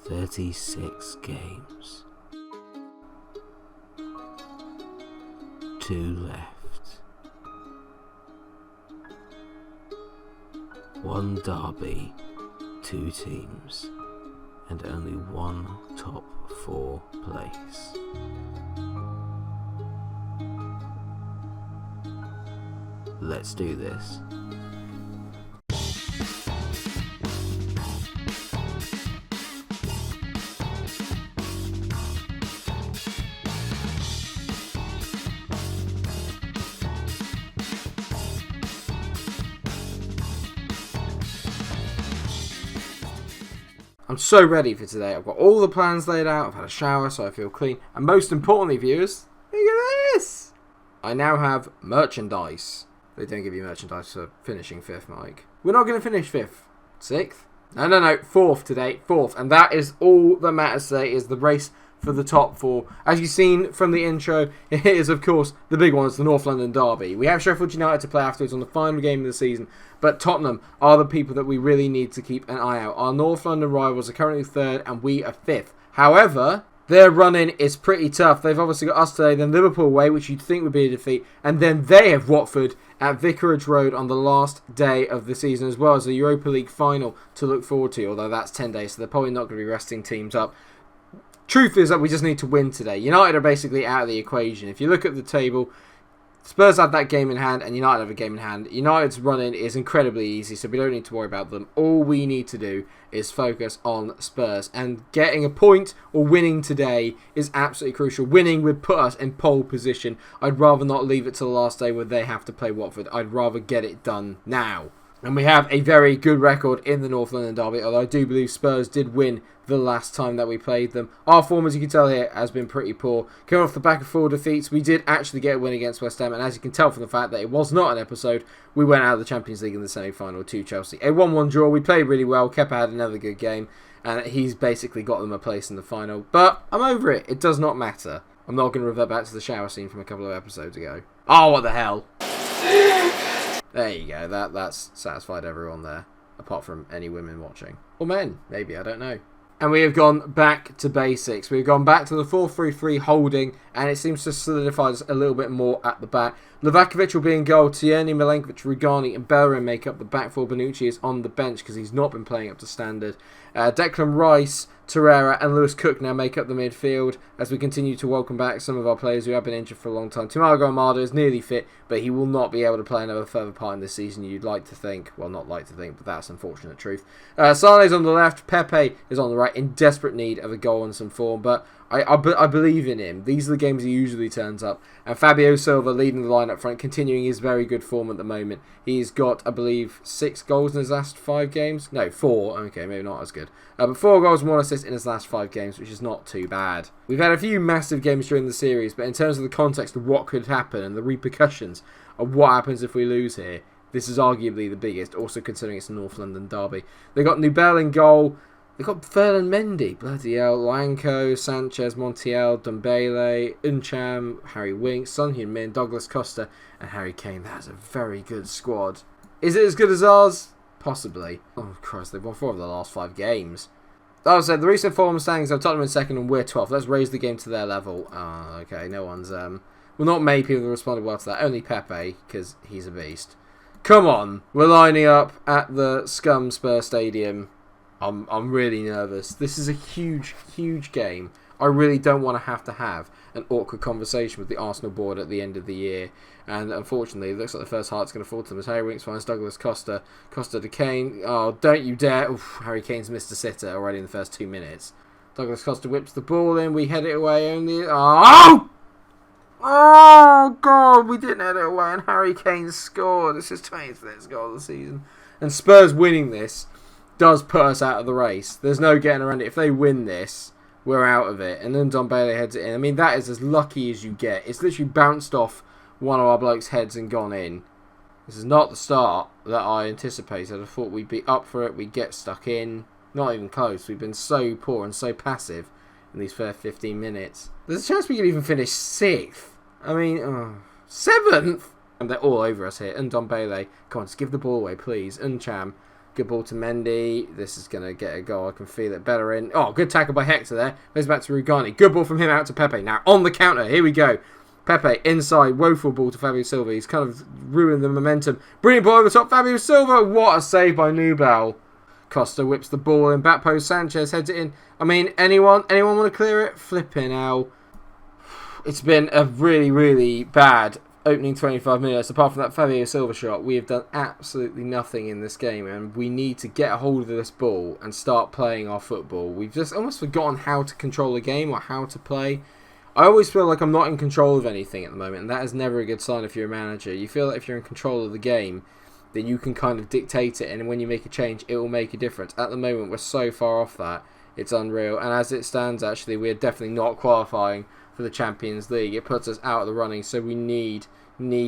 36 games. 2 left. 1 derby, 2 teams, and only 1 top 4 place. Let's do this. I'm so ready for today. I've got all the plans laid out. I've had a shower, so I feel clean. And most importantly, viewers, look at this! I now have merchandise. They don't give you merchandise for finishing 5th, Mike. We're not going to finish 5th. 6th? No. 4th today. 4th. And that is all that matters today, is the race for the top 4. As you've seen from the intro, it is, of course, the big one. It's the North London derby. We have Sheffield United to play afterwards on the final game of the season, but Tottenham are the people that we really need to keep an eye out. Our North London rivals are currently 3rd and we are 5th. However, their run-in is pretty tough. They've obviously got us today, then Liverpool away, which you'd think would be a defeat, and then they have Watford at Vicarage Road on the last day of the season, as well as a Europa League final to look forward to, although that's 10 days, so they're probably not going to be resting teams up. Truth is that we just need to win today. United are basically out of the equation. If you look at the table, Spurs have that game in hand and United have a game in hand. United's run-in is incredibly easy, so we don't need to worry about them. All we need to do is focus on Spurs, and getting a point or winning today is absolutely crucial. Winning would put us in pole position. I'd rather not leave it to the last day where they have to play Watford. I'd rather get it done now. And we have a very good record in the North London derby, although I do believe Spurs did win the last time that we played them. Our form, as you can tell here, has been pretty poor. Coming off the back of 4 defeats, we did actually get a win against West Ham, and as you can tell from the fact that it was not an episode, we went out of the Champions League in the semi-final to Chelsea. A 1-1 draw. We played really well. Kepa had another good game, and he's basically got them a place in the final. But I'm over it. It does not matter. I'm not going to revert back to the shower scene from a couple of episodes ago. Oh, what the hell? There you go, that's satisfied everyone there, apart from any women watching. Or men, maybe, I don't know. And we have gone back to basics. We've gone back to the 4-3-3 holding, and it seems to solidify us a little bit more at the back. Livakovic will be in goal. Tierney, Milenkovic, Rugani and Bellerin make up the back four. Bonucci is on the bench because he's not been playing up to standard. Declan Rice, Torreira and Lewis Cook now make up the midfield as we continue to welcome back some of our players who have been injured for a long time. Thiago Almada is nearly fit, but he will not be able to play another further part in this season, you'd like to think. Well, not like to think, but that's unfortunate truth. Sane's on the left, Pepe is on the right, in desperate need of a goal and some form, but I believe in him. These are the games he usually turns up. And Fabio Silva leading the line up front, continuing his very good form at the moment. He's got, I believe, 6 goals in his last 5 games. No, 4. Okay, maybe not as good. But 4 goals and 1 assist in his last 5 games, which is not too bad. We've had a few massive games during the series, but in terms of the context of what could happen and the repercussions of what happens if we lose here, this is arguably the biggest, also considering it's a North London derby. They got Nubel in goal. They've got Ferland Mendy, bloody hell, Lanko, Sanchez, Montiel, Dombele, Uncham, Harry Winks, Son Heung-min, Douglas Costa and Harry Kane. That's a very good squad. Is it as good as ours? Possibly. Oh Christ, they've won 4 of the last 5 games. That was said, the recent form standings are Tottenham in 2nd and we're 12th. Let's raise the game to their level. Okay, no one's... Well, not many people have responded well to that. Only Pepe, because he's a beast. Come on, we're lining up at the Scum Spurs Stadium. I'm really nervous. This is a huge, huge game. I really don't want to have an awkward conversation with the Arsenal board at the end of the year. And unfortunately, it looks like the first heart's going to fall to them as Harry Winks finds Douglas Costa. Costa to Kane. Oh, don't you dare. Oof, Harry Kane's missed a sitter already in the first 2 minutes. Douglas Costa whips the ball in. We head it away only. Oh! Oh, God. We didn't head it away and Harry Kane scored. This is 26th goal of the season. And Spurs winning this does put us out of the race. There's no getting around it. If they win this, we're out of it. And then Dombele heads it in. I mean, that is as lucky as you get. It's literally bounced off one of our blokes' heads and gone in. This is not the start that I anticipated. I thought we'd be up for it. We'd get stuck in. Not even close. We've been so poor and so passive in these first 15 minutes. There's a chance we could even finish 6th. I mean, 7th! And they're all over us here. And Dombele, come on, just give the ball away, please. Uncham. Good ball to Mendy. This is going to get a goal. I can feel it. Better in. Oh, good tackle by Hector there. Goes back to Rugani. Good ball from him out to Pepe. Now on the counter. Here we go. Pepe inside. Woeful ball to Fabio Silva. He's kind of ruined the momentum. Brilliant ball over the top. Fabio Silva. What a save by Nubel. Costa whips the ball in. Back post. Sanchez heads it in. I mean, anyone want to clear it? Flipping hell. It's been a really, really bad opening 25 minutes. Apart from that Fabio Silva shot, we have done absolutely nothing in this game, and we need to get a hold of this ball and start playing our football. We've just almost forgotten how to control a game or how to play. I always feel like I'm not in control of anything at the moment, and that is never a good sign if you're a manager. You feel that if you're in control of the game, then you can kind of dictate it, and when you make a change, it will make a difference. At the moment, we're so far off that, it's unreal. And as it stands, actually, we're definitely not qualifying for the Champions League. It puts us out of the running, so we need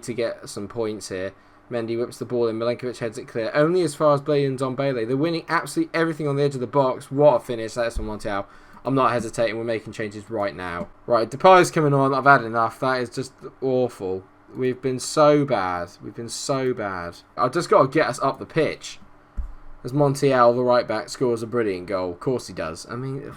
to get some points here. Mendy whips the ball in. Milenkovic heads it clear. Only as far as Blade and Dombele. They're winning absolutely everything on the edge of the box. What a finish. That's from Montiel. I'm not hesitating. We're making changes right now. Right, Depay's coming on. I've had enough. That is just awful. We've been so bad. We've been so bad. I've just got to get us up the pitch. As Montiel, the right back, scores a brilliant goal. Of course he does. I mean,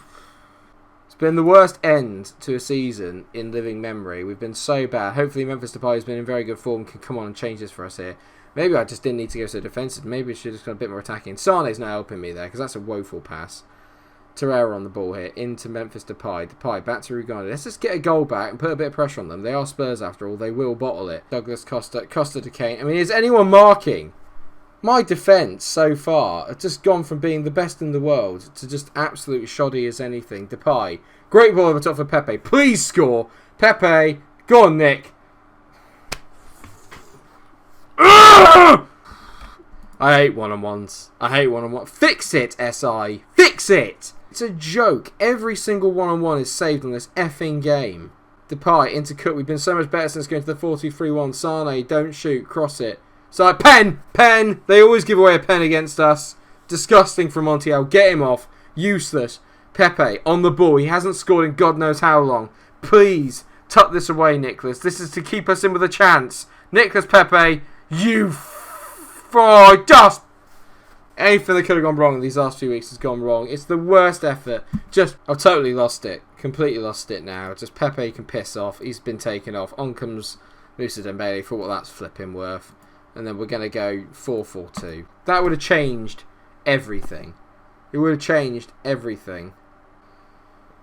it's been the worst end to a season in living memory. We've been so bad. Hopefully Memphis Depay has been in very good form, can come on and change this for us here. Maybe I just didn't need to go so defensive. Maybe I should have just gone a bit more attacking. Sane's now helping me there, because that's a woeful pass. Torreira on the ball here, into Memphis Depay. Depay back to Rugani. Let's just get a goal back and put a bit of pressure on them. They are Spurs after all. They will bottle it. Douglas Costa. Costa to Kane. I mean, is anyone marking? My defence so far has just gone from being the best in the world to just absolutely shoddy as anything. Depay. Great ball over top for Pepe. Please score. Pepe. Go on, Nick. I hate one-on-ones. I hate one-on-one. Fix it, SI. Fix it. It's a joke. Every single one-on-one is saved on this effing game. Depay into Cook. We've been so much better since going to the 4-2-3-1. Sane, don't shoot. Cross it. So, pen! They always give away a pen against us. Disgusting from Montiel. Get him off. Useless. Pepe on the ball. He hasn't scored in God knows how long. Please, tuck this away, Nicholas. This is to keep us in with a chance. Nicholas Pepe, you... just... Anything that could have gone wrong in these last few weeks has gone wrong. It's the worst effort. I've totally lost it. Completely lost it now. Just Pepe can piss off. He's been taken off. On comes Moussa Dembele for what that's flipping worth. And then we're going to go 4-4-2. That would have changed everything. It would have changed everything.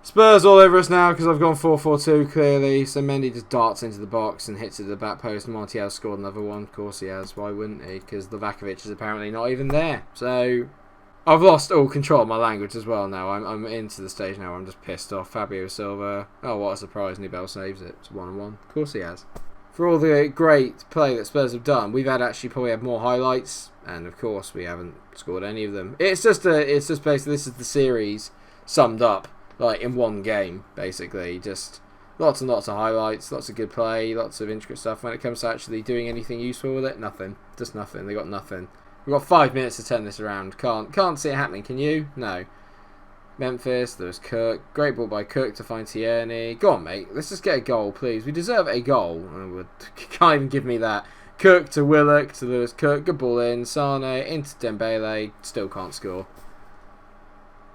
Spurs all over us now because I've gone 4-4-2 clearly. So Mendy just darts into the box and hits it to the back post. And Montiel scored another one. Of course he has. Why wouldn't he? Because Livakovic is apparently not even there. So I've lost all control of my language as well now. I'm into the stage now where I'm just pissed off. Fabio Silva. Oh, what a surprise. Nubel saves it. It's 1-1. Of course he has. For all the great play that Spurs have done, we've probably had more highlights, and of course we haven't scored any of them. It's just basically this is the series summed up like in one game, basically. Just lots and lots of highlights, lots of good play, lots of intricate stuff. When it comes to actually doing anything useful with it, nothing, just nothing. They got nothing. We've got 5 minutes to turn this around. Can't see it happening. Can you? No. Memphis, there's Cook. Great ball by Cook to find Tierney. Go on, mate. Let's just get a goal, please. We deserve a goal. Can't even give me that. Cook to Willock to Lewis Cook. Good ball in. Sane into Dembele. Still can't score.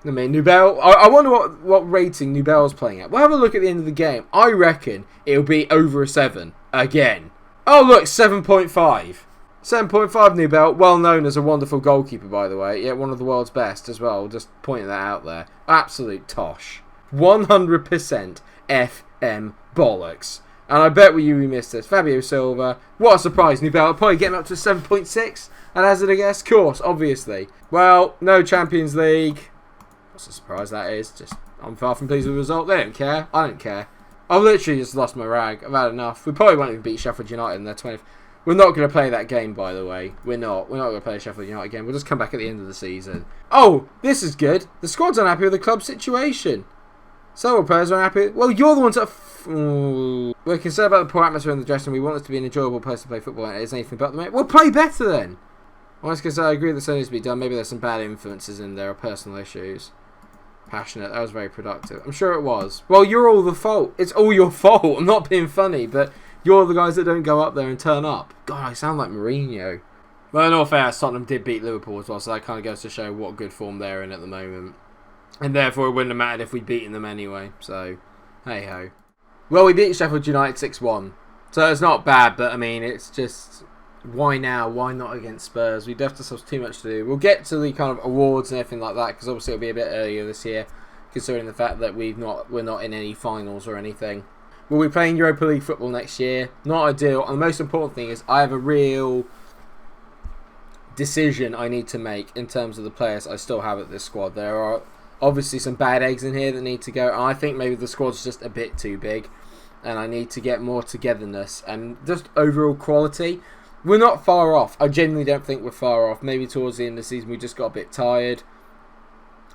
I mean, Nubel. I wonder what rating Nubel's playing at. We'll have a look at the end of the game. I reckon it'll be over a 7 again. Oh, look, 7.5. 7.5 Nubel, well known as a wonderful goalkeeper, by the way. Yeah, one of the world's best as well. Just pointing that out there. Absolute tosh. 100% FM bollocks. And I bet we missed this. Fabio Silva. What a surprise, Nubel. Probably getting up to 7.6. And as it a guess, course, obviously. Well, no Champions League. What's a surprise that is? Just, I'm far from pleased with the result. They don't care. I don't care. I've literally just lost my rag. I've had enough. We probably won't even beat Sheffield United in their 20th. We're not going to play that game, by the way. We're not going to play Sheffield United again. We'll just come back at the end of the season. Oh, this is good. The squad's unhappy with the club situation. Several players are unhappy. Well, you're the ones that... We're concerned about the poor atmosphere in the dressing room. We want it to be an enjoyable place to play football, and it is anything but the mate. We'll play better then. I was going to say, I agree that something needs to be done. Maybe there's some bad influences in there or personal issues. Passionate. That was very productive. I'm sure it was. Well, you're all the fault. It's all your fault. I'm not being funny, but... You're the guys that don't go up there and turn up. God, I sound like Mourinho. Well, in all fairness, Tottenham did beat Liverpool as well, so that kind of goes to show what good form they're in at the moment. And therefore, it wouldn't have mattered if we'd beaten them anyway. So, hey-ho. Well, we beat Sheffield United 6-1. So it's not bad, but I mean, it's just... Why now? Why not against Spurs? We've left ourselves too much to do. We'll get to the kind of awards and everything like that, because obviously it'll be a bit earlier this year, considering the fact that we're not in any finals or anything. We'll be playing Europa League football next year. Not ideal. And the most important thing is I have a real decision I need to make in terms of the players I still have at this squad. There are obviously some bad eggs in here that need to go. And I think maybe the squad's just a bit too big. And I need to get more togetherness and just overall quality. We're not far off. I genuinely don't think we're far off. Maybe towards the end of the season we just got a bit tired.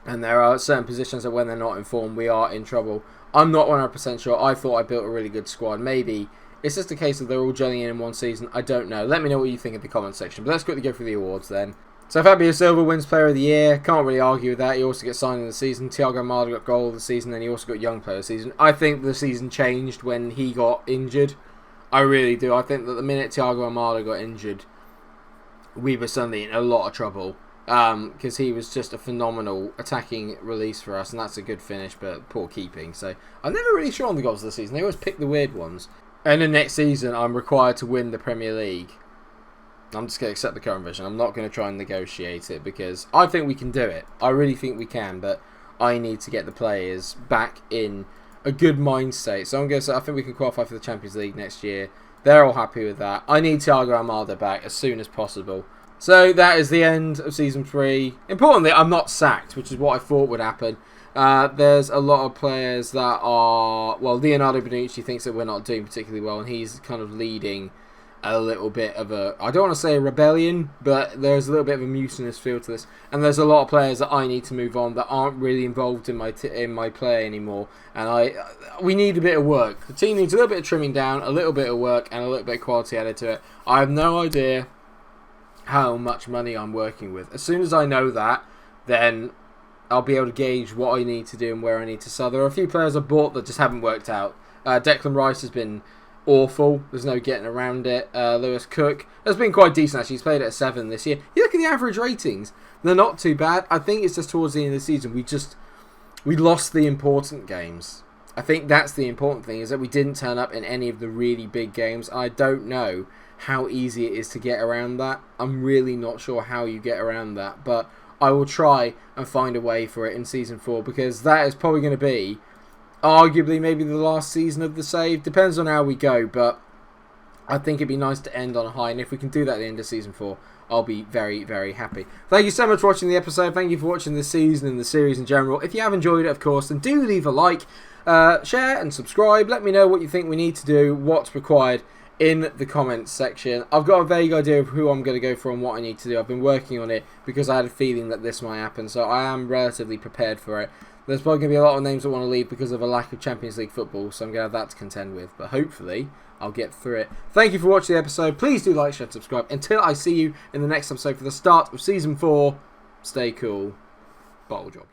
And there are certain positions that when they're not in form, we are in trouble. I'm not 100% sure. I thought I built a really good squad. Maybe it's just a case of they're all gelling in one season. I don't know. Let me know what you think in the comment section. But let's quickly go through the awards then. So Fabio Silva wins Player of the Year. Can't really argue with that. He also gets signed in the season. Thiago Almada got Goal of the Season. And he also got Young Player of the Season. I think the season changed when he got injured. I really do. I think that the minute Thiago Almada got injured, we were suddenly in a lot of trouble. Because he was just a phenomenal attacking release for us, and that's a good finish, but poor keeping. So I'm never really sure on the goals of the season. They always pick the weird ones. And the next season, I'm required to win the Premier League. I'm just going to accept the current version. I'm not going to try and negotiate it because I think we can do it. I really think we can, but I need to get the players back in a good mind state. So I'm going to say I think we can qualify for the Champions League next year. They're all happy with that. I need Thiago Almada back as soon as possible. So that is the end of Season 3. Importantly, I'm not sacked, which is what I thought would happen. There's a lot of players that are... Well, Leonardo Bonucci thinks that we're not doing particularly well, and he's kind of leading a little bit of a... I don't want to say a rebellion, but there's a little bit of a mutinous feel to this. And there's a lot of players that I need to move on that aren't really involved in my play anymore. And we need a bit of work. The team needs a little bit of trimming down, a little bit of work, and a little bit of quality added to it. I have no idea how much money I'm working with. As soon as I know that, then I'll be able to gauge what I need to do and where I need to sell. There are a few players I bought that just haven't worked out. Declan Rice has been awful. There's no getting around it. Lewis Cook has been quite decent actually. He's played at a 7 this year. You look at the average ratings. They're not too bad. I think it's just towards the end of the season we lost the important games. I think that's the important thing, is that we didn't turn up in any of the really big games. I don't know how easy it is to get around that. I'm really not sure how you get around that, but I will try and find a way for it in Season 4, because that is probably going to be arguably maybe the last season of the save. Depends on how we go, but I think it'd be nice to end on a high, and if we can do that at the end of Season 4, I'll be very, very happy. Thank you so much for watching the episode. Thank you for watching this season and the series in general. If you have enjoyed it, of course, then do leave a like, share and subscribe. Let me know what you think we need to do, what's required in the comments section. I've got a vague idea of who I'm going to go for and what I need to do. I've been working on it because I had a feeling that this might happen, so I am relatively prepared for it. There's probably going to be a lot of names that want to leave because of a lack of Champions League football, so I'm going to have that to contend with, but hopefully I'll get through it. Thank you for watching the episode. Please do like, share, and subscribe. Until I see you in the next episode for the start of Season 4, stay cool. Bottle jobs.